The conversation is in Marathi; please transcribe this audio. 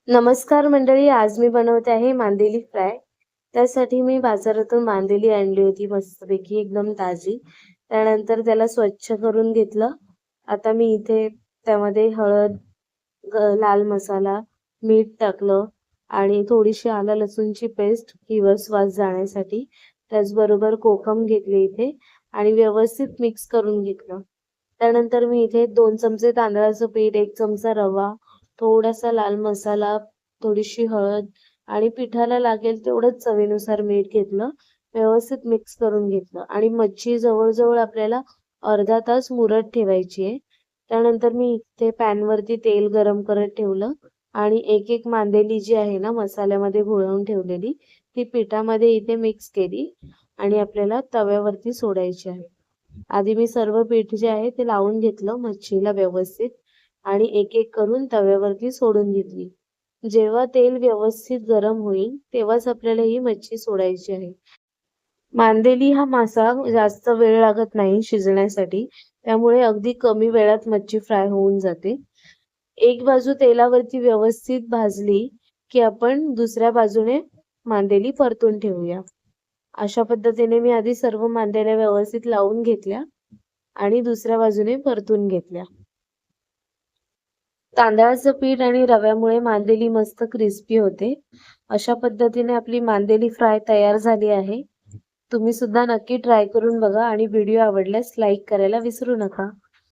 नमस्कार मंडळी, आज मी बनवते आहे मांदेली फ्राय. त्यासाठी मी बाजारातून मांदेली आणली होती मस्तपैकी एकदम ताजी. त्यानंतर त्याला स्वच्छ करून घेतलं. आता मी इथे त्यामध्ये हळद, लाल मसाला, मीठ टाकलं आणि थोडीशी आलं लसूणची पेस्ट हिरवस वास जाण्यासाठी. त्याचबरोबर कोकम घेतले इथे आणि व्यवस्थित मिक्स करून घेतलं. त्यानंतर मी इथे 2 चमचे तांदळाचं पीठ, 1 चमचा रवा, थोडासा लाल मसाला, थोडीशी हळद आणि पिठाला लागेल तेवढंच चवीनुसार मीठ घेतलं. व्यवस्थित मिक्स करून घेतलं आणि मच्छी जवळ-जवळ आपल्याला अर्धा तास मुरत ठेवायची आहे. त्यानंतर मी इथे पॅनवरती तेल गरम करत ठेवलं आणि एक-एक मांदेली जी आहे ना मसाल्यामध्ये घोळवून ठेवलेली, ती पिठामध्ये इथे मिक्स केली आणि आपल्याला तव्यावरती सोडायची आहे. आधी मी सर्व पीठ जे आहे ते लावून घेतलं मच्छीला व्यवस्थित आणि एक-एक करून तव्यावरती सोडून घेतली. जेव्हा तेल व्यवस्थित गरम होईल, तेव्हाच आपल्याला ही मच्छी सोडायची आहे. मांदेली हा मासा जास्त वेळ लागत नाही शिजण्यासाठी, त्यामुळे अगदी कमी वेळात मच्छी फ्राय होऊन जाते. एक बाजू तेलावरती व्यवस्थित भाजली, की आपण दुसऱ्या बाजूने मांदेली परतून ठेवूया. अशा पद्धतीने मी आधी सर्व मांदेल्या व्यवस्थित लावून घेतल्या आणि दुसऱ्या बाजूने परतून घेतल्या. तांदळाचं पीठ आणि रव्यामुळे मांदेली मस्त क्रिस्पी होते. अशा पद्धतीने आपली मांदेली फ्राय तयार झाली आहे. तुम्ही सुद्धा नक्की ट्राय करून बघा आणि व्हिडिओ आवडल्यास लाईक करायला विसरू नका.